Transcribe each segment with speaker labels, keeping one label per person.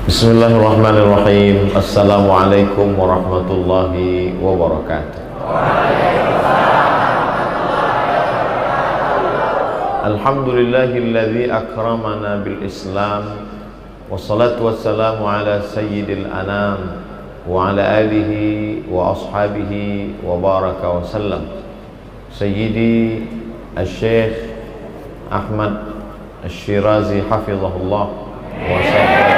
Speaker 1: Bismillahirrahmanirrahim. Assalamualaikum warahmatullahi wabarakatuh. Alhamdulillahilladzi akramana bil Islam. Wassalatu wassalamu ala sayyidil anam wa ala alihi wa ashabihi wa baraka wa sallam. Sayyidi Al-Syekh Ahmad Al-Shirazi hafizahullah wa sallam.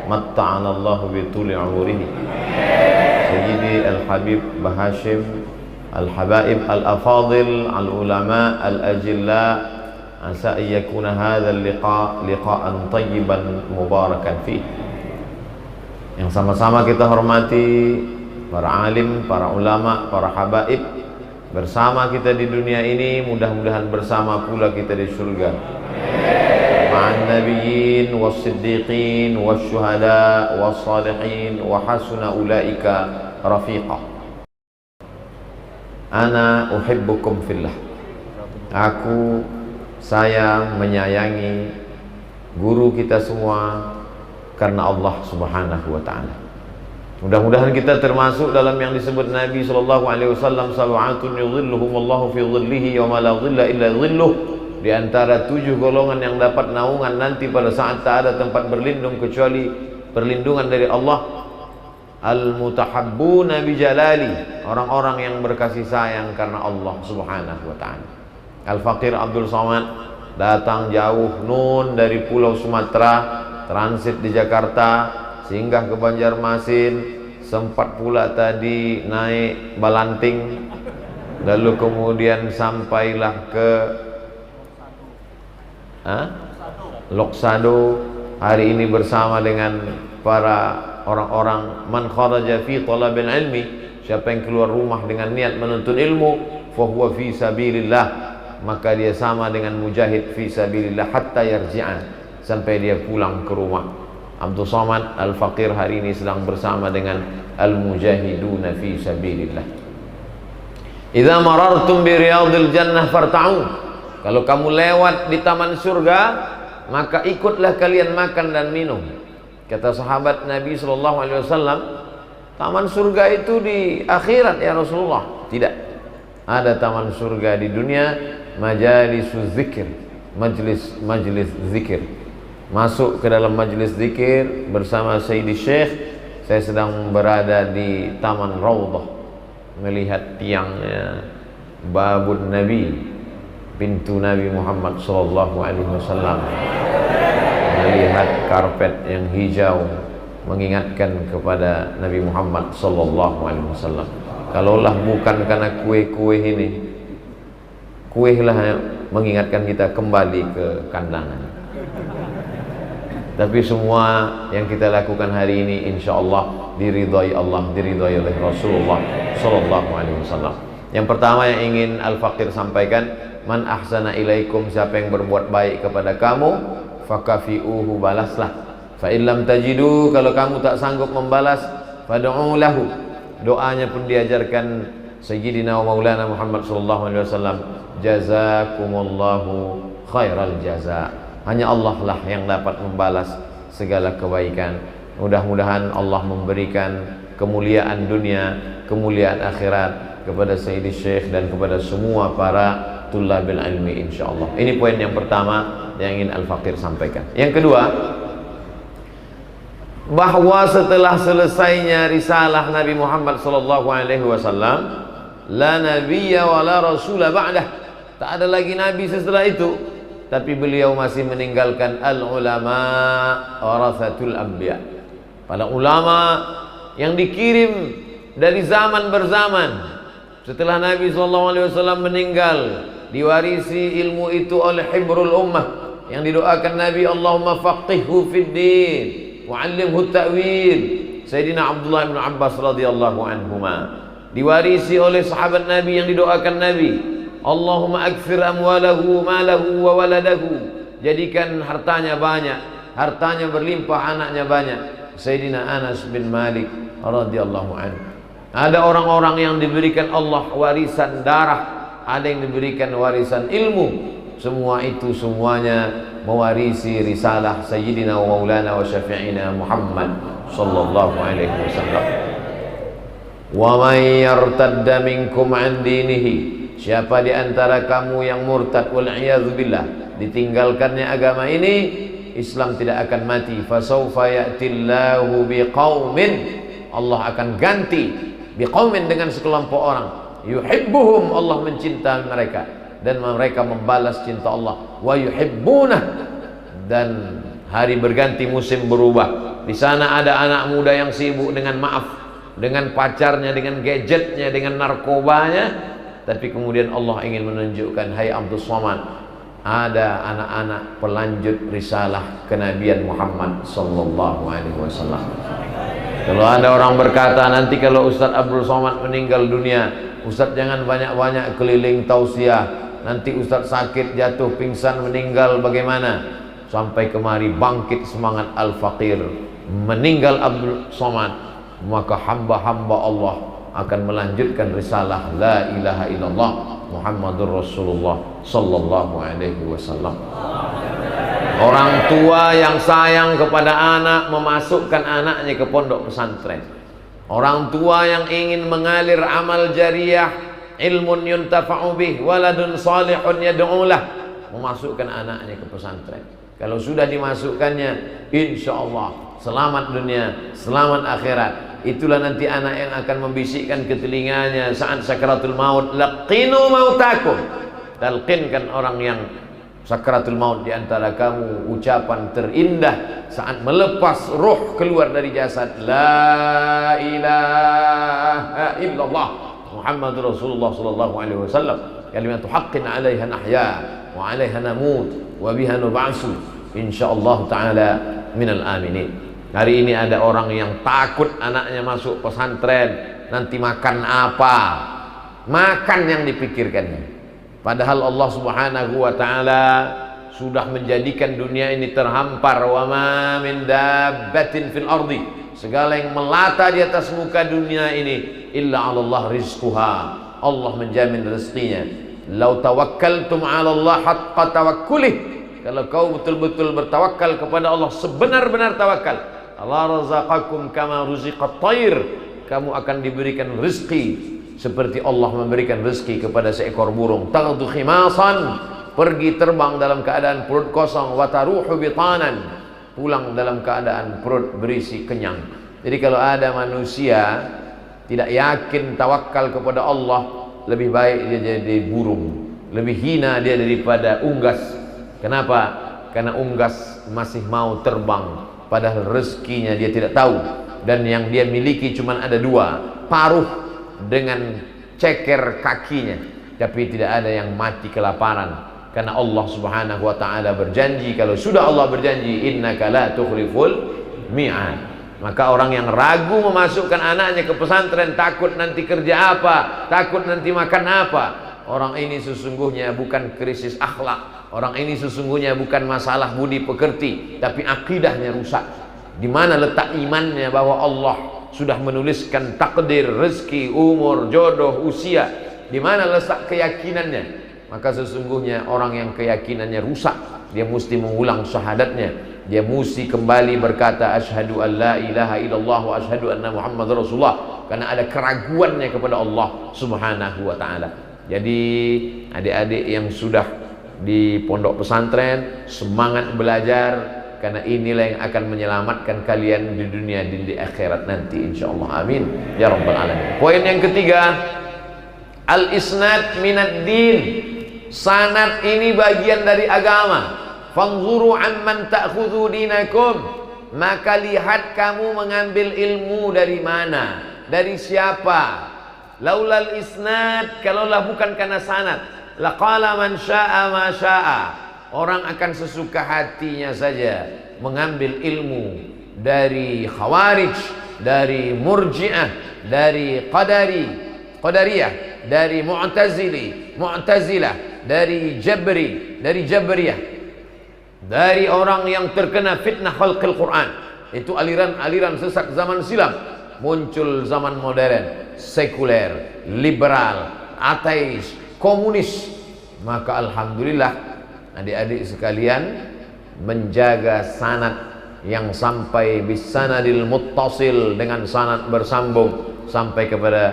Speaker 1: Matta'ana Allah bituli umurihi. Sayyidi Al-Habib Bahashim Al-Habaib Al-Afadil Al-Ulama Al-Ajilla, asa ayyakuna hadzal liqa'an tayyiban mubarakan fih. Yang sama-sama kita hormati para alim, para ulama, para habaib. Bersama kita di dunia ini, mudah-mudahan bersama pula kita di surga. Ma'an nabiyyin was-siddiqin wasyuhada was-salihin wa hasuna ulaika rafiqa. Ana uhibbukum fillah. Saya menyayangi guru kita semua karena Allah Subhanahu wa ta'ala. Mudah-mudahan kita termasuk dalam yang disebut Nabi sallallahu alaihi wasallam, sab'atun yudhilluhumullahu fi dhillihi yawma la dhilla illa dhilluh. Di antara 7 golongan yang dapat naungan nanti pada saat tak ada tempat berlindung kecuali perlindungan dari Allah. Al-mutahabbuna bi jalali, orang-orang yang berkasih sayang karena Allah Subhanahu wa ta'ala. Al-Faqir Abdul Somad datang jauh nun dari Pulau Sumatera, transit di Jakarta, singgah ke Banjarmasin, sempat pula tadi naik Balanting, lalu kemudian sampailah ke Loksado. Hari ini bersama dengan para orang-orang man kharaja fi talabil ilmi, siapa yang keluar rumah dengan niat menuntut ilmu, fa huwa fi sabilillah, maka dia sama dengan mujahid fi sabilillah hatta yarji'an, sampai dia pulang ke rumah. Abdul Somad Al-Faqir hari ini sedang bersama dengan al-mujahiduna fi sabilillah. Idza marartum bi riyadil jannah farta'u, kalau kamu lewat di taman surga, maka ikutlah kalian makan dan minum. Kata sahabat Nabi sallallahu alaihi wasallam, taman surga itu di akhirat ya Rasulullah. Tidak. Ada taman surga di dunia, majalisuz zikir, majlis zikir. Masuk ke dalam majlis zikir bersama Sayyidi Syekh. Saya sedang berada di Taman Raudhah, melihat tiangnya babun Nabi, pintu Nabi Muhammad sallallahu alaihi wasallam, melihat karpet yang hijau mengingatkan kepada Nabi Muhammad sallallahu alaihi wasallam. Kalaulah bukan karena kue-kue ini, kuelah yang mengingatkan kita kembali ke kandangan. Tapi semua yang kita lakukan hari ini insyaallah diridhai Allah, diridhai oleh Rasulullah sallallahu alaihi wasallam. Yang pertama yang ingin Al-Faqir sampaikan, man ahsana ilaikum, siapa yang berbuat baik kepada kamu, fakafi'uhu, balaslah. Fa illam tajidu, kalau kamu tak sanggup membalas, fad'u lahu, doanya pun diajarkan Sayyidina wa Maulana Muhammad sallallahu alaihi wasallam, jazakumullahu khairal jaza. Hanya Allah lah yang dapat membalas segala kebaikan. Mudah-mudahan Allah memberikan kemuliaan dunia, kemuliaan akhirat kepada Sayyidi Syekh dan kepada semua para tullabil ilmi insyaallah. Ini poin yang pertama yang ingin Al-Faqir sampaikan. Yang kedua, bahwa setelah selesainya risalah Nabi Muhammad sallallahu alaihi wasallam, la nabiyya wa la rasula ba'dah, tak ada lagi nabi setelah itu. Tapi beliau masih meninggalkan al-ulama warathatul anbiya, para ulama yang dikirim dari zaman berzaman. Setelah Nabi SAW meninggal, diwarisi ilmu itu oleh hibrul ummah yang didoakan Nabi, Allahumma faqihhu fid din wa'allimhu ta'wil, Sayyidina Abdullah bin Abbas radhiyallahu anhuma. Diwarisi oleh sahabat Nabi yang didoakan Nabi, Allahumma akthir amwalahu malahu wa waladahu, jadikan hartanya banyak, hartanya berlimpah, anaknya banyak. Sayyidina Anas bin Malik radhiyallahu anhu. Ada orang-orang yang diberikan Allah warisan darah, ada yang diberikan warisan ilmu. Semua itu semuanya mewarisi risalah Sayyidina wa Maulana wa Syafi'ina Muhammad sallallahu alaihi wasallam. Wa may yartadda minkum an dinihi, siapa di antara kamu yang murtad wal iyadzu billah, ditinggalkannya agama ini, Islam tidak akan mati. Fasawfa ya'tillahu biqaumin, Allah akan ganti biqaumin dengan sekelompok orang, yuhibbuhum, Allah mencintai mereka dan mereka membalas cinta Allah, wa yuhibbunah, dan hari berganti, musim berubah. Di sana ada anak muda yang sibuk dengan maaf, dengan pacarnya, dengan gadgetnya, dengan narkobanya, tapi kemudian Allah ingin menunjukkan, hai Abdul Somad, ada anak-anak pelanjut risalah kenabian Muhammad sallallahu alaihi wasallam. Kalau ada orang berkata, nanti kalau Ustaz Abdul Somad meninggal dunia, Ustaz jangan banyak-banyak keliling tausiah, nanti Ustaz sakit, jatuh pingsan, meninggal bagaimana? Sampai kemari bangkit semangat Al-Faqir, meninggal Abdul Somad, maka hamba-hamba Allah akan melanjutkan risalah la ilaha illallah Muhammadur Rasulullah sallallahu alaihi wasallam. Orang tua yang sayang kepada anak memasukkan anaknya ke pondok pesantren. Orang tua yang ingin mengalir amal jariyah, ilmun yuntafa'u bih, waladun salihun yad'ulah, memasukkan anaknya ke pesantren. Kalau sudah dimasukkannya, insya Allah selamat dunia, selamat akhirat. Itulah nanti anak yang akan membisikkan ke telinganya saat sakaratul maut, laqinu mautakum, talqinkan orang yang sakaratul maut di antara kamu ucapan terindah saat melepas ruh keluar dari jasad, la ilaha illallah Muhammadur Rasulullah sallallahu alaihi wasallam, kalimatu haqqin 'alaiha nahya wa 'alaiha namut wa biha nub'atsu insyaallah taala minal aminin. Hari ini ada orang yang takut anaknya masuk pesantren, nanti makan apa? Makan yang dipikirkannya. Padahal Allah Subhanahu wa taala sudah menjadikan dunia ini terhampar. Wa ma min dabbatin fil ardi, segala yang melata di atas muka dunia ini, illa 'ala Allah rizquha, Allah menjamin rezekinya. Lau tawakkaltum 'ala Allah haqqa tawakkulih, kalau kau betul-betul bertawakal kepada Allah sebenar-benar tawakal, Allah razaqakum kama ruziqat thair, kamu akan diberikan rezeki seperti Allah memberikan rezeki kepada seekor burung. Taghdu khimasan, pergi terbang dalam keadaan perut kosong, wa taruhu bitanan, pulang dalam keadaan perut berisi kenyang. Jadi kalau ada manusia tidak yakin tawakal kepada Allah, lebih baik dia jadi burung, lebih hina dia daripada unggas. Kenapa? Karena unggas masih mau terbang, padahal rezekinya dia tidak tahu, dan yang dia miliki cuma ada dua, paruh dengan ceker kakinya, tapi tidak ada yang mati kelaparan. Karena Allah Subhanahu wa taala berjanji, kalau sudah Allah berjanji, innaka la tukhliful mi'ad, maka orang yang ragu memasukkan anaknya ke pesantren, takut nanti kerja apa, takut nanti makan apa, orang ini sesungguhnya bukan krisis akhlak. Orang ini sesungguhnya bukan masalah budi pekerti, tapi akidahnya rusak. Di mana letak imannya bahwa Allah sudah menuliskan takdir, rezeki, umur, jodoh, usia? Di mana letak keyakinannya? Maka sesungguhnya orang yang keyakinannya rusak, dia mesti mengulang syahadatnya. Dia mesti kembali berkata asyhadu an la ilaha illallah wa asyhadu anna Muhammadar Rasulullah, karena ada keraguannya kepada Allah Subhanahu wa taala. Jadi adik-adik yang sudah di pondok pesantren, semangat belajar, karena inilah yang akan menyelamatkan kalian di dunia dan di akhirat nanti insyaallah. Amin ya rabbal alamin. Poin yang ketiga, al-isnad minad din, sanad ini bagian dari agama. Fanzuru amman ta'khudhu dinakum, maka lihat kamu mengambil ilmu dari mana, dari siapa. Laulal isnad, kalaulah bukan karena sanad, laqala man syaa ma syaa, orang akan sesuka hatinya saja mengambil ilmu dari khawarij, dari murji'ah, dari qadariyah, dari mu'tazilah, dari jabriyah, dari orang yang terkena fitnah khalqil Quran. itu aliran-aliran sesat zaman silam. Muncul zaman modern, sekuler, liberal, ateis, komunis. Maka alhamdulillah adik-adik sekalian menjaga sanad yang sampai bisanadil muttasil, dengan sanad bersambung sampai kepada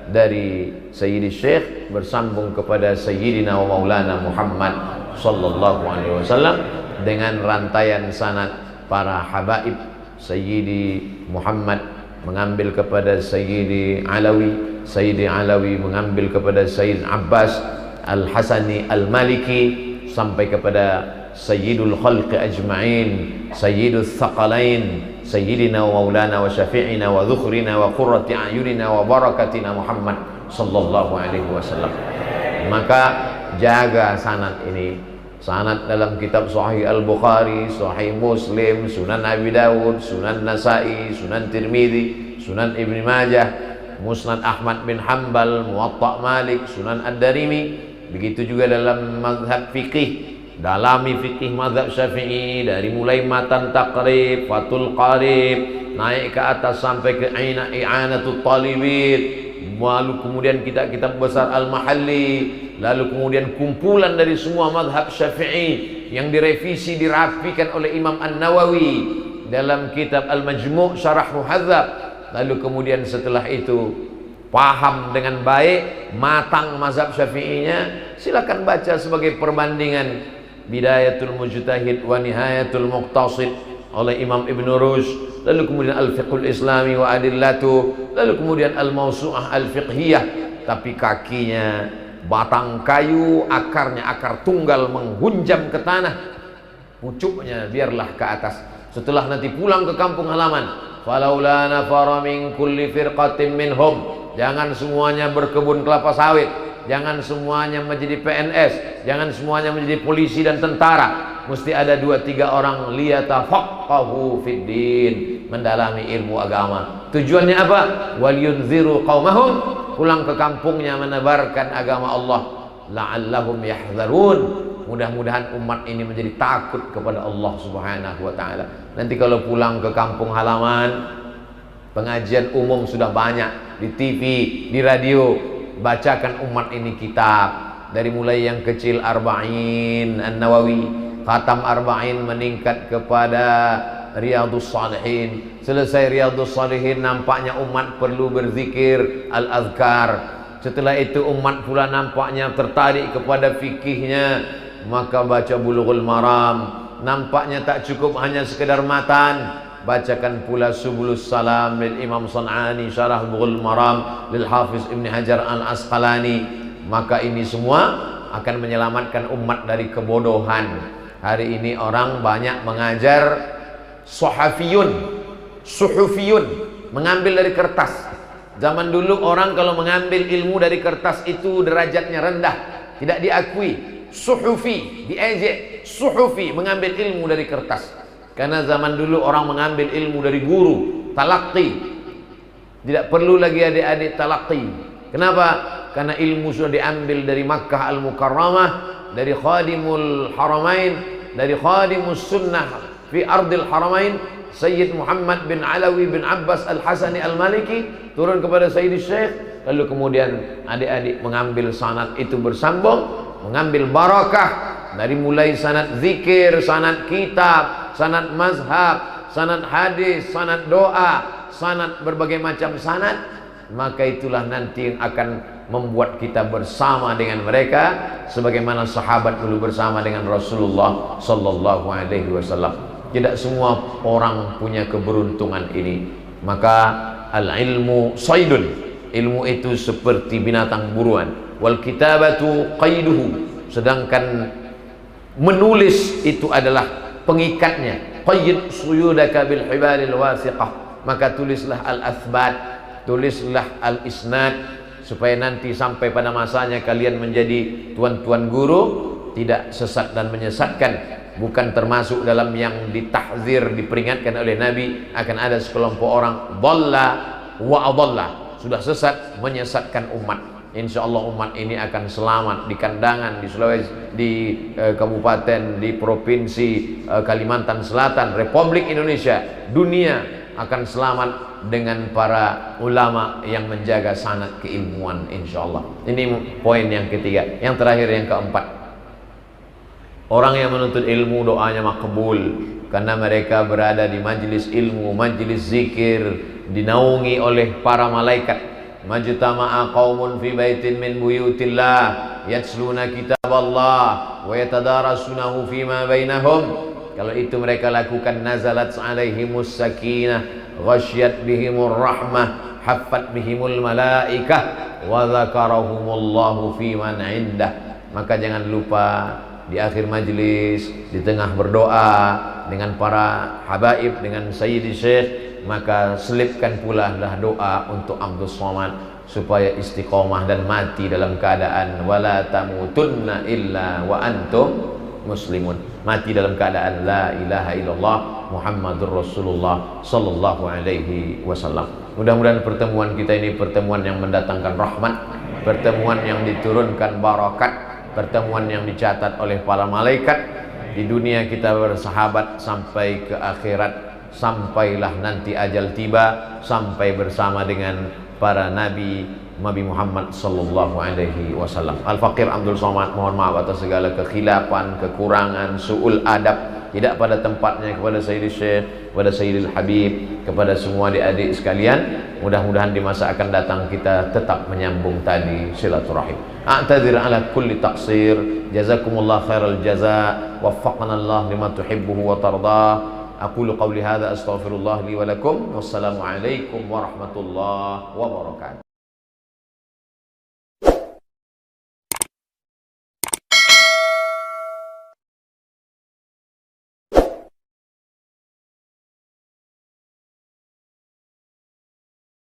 Speaker 1: dari Sayyidi Syekh bersambung kepada Sayyidina wa Maulana Muhammad sallallahu alaihi wasallam, dengan rantaian sanad para habaib. Sayyidi Muhammad mengambil kepada Sayyidi Alawi, Sayyidi Alawi mengambil kepada Sayyid Abbas Al-Hasani Al-Maliki, sampai kepada Sayyidul Khalqi Ajma'in, Sayyidul Thaqalain, Sayyidina wa Maulana wa Syafi'ina wa Dhukhrina wa Qurrati A'yunina wa Barakatina Muhammad sallallahu alaihi wasallam. Maka jaga sanad ini. Sanad dalam kitab Sahih Al-Bukhari, Sahih Muslim, Sunan Abi Dawud, Sunan Nasai, Sunan Tirmidzi, Sunan Ibn Majah, Musnad Ahmad bin Hanbal, Muwatta Malik, Sunan Ad-Darimi. Begitu juga dalam mazhab fikih, dalami fikih mazhab Syafi'i, dari mulai matan taqrib, fatul qarib, naik ke atas sampai ke i'anatul talibin, lalu kemudian kitab-kitab besar Al-Mahalli, lalu kemudian kumpulan dari semua mazhab Syafi'i yang direvisi, dirapikan oleh Imam An-Nawawi dalam kitab Al-Majmu' Syarah Muhadzab. Lalu kemudian setelah itu paham dengan baik, matang mazhab Syafi'inya, silakan baca sebagai perbandingan Bidayatul Mujtahid wa Nihayatul Muqtasid oleh Imam Ibn Rushd, lalu kemudian Al-Fiqhul Islami wa Adillatu, lalu kemudian Al-Mawsu'ah Al-Fiqhiyah. Tapi kakinya batang kayu, akarnya akar tunggal menghunjam ke tanah, pucuknya biarlah ke atas. Setelah nanti pulang ke kampung halaman, falaula nafara min kulli firqatin minhum, jangan semuanya berkebun kelapa sawit, jangan semuanya menjadi PNS, jangan semuanya menjadi polisi dan tentara. Mesti ada 2-3 orang liyatafaqahu fid din, mendalami ilmu agama. Tujuannya apa? Wal yunziru qaumahum, pulang ke kampungnya menebarkan agama Allah. La'allahum yahdzarun, mudah-mudahan umat ini menjadi takut kepada Allah Subhanahu wa taala. Nanti kalau pulang ke kampung halaman, pengajian umum sudah banyak di TV, di radio, bacakan umat ini kitab. Dari mulai yang kecil Arba'in An-Nawawi, khatam Arba'in meningkat kepada Riyadhus Shalihin. Selesai Riyadhus Shalihin, nampaknya umat perlu berzikir Al-Azkar. Setelah itu umat pula nampaknya tertarik kepada fikihnya, maka baca Bulughul Maram. Nampaknya tak cukup hanya sekedar matan, bacakan pula Subulus Salam lil Imam San'ani, Syarah Bulughul Maram lil Hafiz Ibn Hajar Al-Asqalani. Maka ini semua akan menyelamatkan umat dari kebodohan. Hari ini orang banyak mengajar suhufiyun, mengambil dari kertas. Zaman dulu orang kalau mengambil ilmu dari kertas itu derajatnya rendah, tidak diakui. Suhufi, diejek. Suhufi, mengambil ilmu dari kertas. Karena zaman dulu orang mengambil ilmu dari guru, talaqi. Tidak perlu lagi adik-adik talaqi. Kenapa? Karena ilmu sudah diambil dari Makkah Al-Mukarramah, dari Khadimul Haramain, dari Khadimus Sunnah fi Ardil Haramain, Sayyid Muhammad bin Alawi bin Abbas Al-Hasani Al-Maliki, turun kepada Sayyid Syekh. Lalu kemudian adik-adik mengambil sanad itu bersambung, mengambil barakah dari mulai sanad zikir, sanad kitab, sanad mazhab, sanad hadis, sanad doa, sanad berbagai macam sanad. Maka itulah nanti yang akan membuat kita bersama dengan mereka sebagaimana sahabat dulu bersama dengan Rasulullah sallallahu alaihi wasallam. Tidak semua orang punya keberuntungan ini. Maka al-ilmu saydun, ilmu itu seperti binatang buruan. Wal kitabatu qaiduhu, sedangkan menulis itu adalah pengikatnya. Qayyid suyudaka bil hibalil wasiqah, maka tulislah al-athbat, tulislah al-isnad, supaya nanti sampai pada masanya kalian menjadi tuan-tuan guru, tidak sesat dan menyesatkan. Bukan termasuk dalam yang ditahzir, diperingatkan oleh Nabi, akan ada sekelompok orang dhalla wa adalla, sudah sesat, menyesatkan umat. insya Allah umat ini akan selamat di Kandangan, di Sulawesi, di kabupaten, di provinsi Kalimantan Selatan, Republik Indonesia, dunia akan selamat dengan para ulama yang menjaga sanad keilmuan, insya Allah. Ini poin yang ketiga. Yang terakhir, yang keempat, orang yang menuntut ilmu doanya makbul karena mereka berada di majlis ilmu, majlis zikir, dinaungi oleh para malaikat. Majtama'a qaumun fi baitin min buyutillah yatsluna kitaballah wa yatadarasunahu fima bainahum. Kalau itu mereka lakukan, nazalat alaihimus sakinah, ghasyat bihimur rahmah, haffat bihimul malaikah, wa dzakarahumullahu fi man indah. Maka jangan lupa di akhir majlis, di tengah berdoa dengan para habaib, dengan Sayyidi Syekh, maka selipkan pula lah doa untuk Abdul Somad supaya istiqomah dan mati dalam keadaan wala tamutunna illa wa antum muslimun, mati dalam keadaan la ilaha illallah Muhammadur Rasulullah sallallahu alaihi wasallam. Mudah-mudahan pertemuan kita ini pertemuan yang mendatangkan rahmat, pertemuan yang diturunkan barakat, pertemuan yang dicatat oleh para malaikat. Di dunia kita bersahabat sampai ke akhirat, sampailah nanti ajal tiba, sampai bersama dengan para nabi Muhammad sallallahu alaihi wasallam. Al-Faqir Abdul Somad mohon maaf atas segala kekhilafan, kekurangan, su'ul adab tidak pada tempatnya kepada Sayyidil Syekh, kepada Sayyidil Habib, kepada semua adik-adik sekalian. Mudah-mudahan di masa akan datang kita tetap menyambung tadi silaturahim. A'tadzir ala kulli taqsir. Jazakumullah khairal jazaa. Waffaqana Allah lima tuhibbuhu wa tardah. Aqulu qawli hadza astaghfirullah li wa lakum. Wassalamu alaikum warahmatullahi wabarakatuh.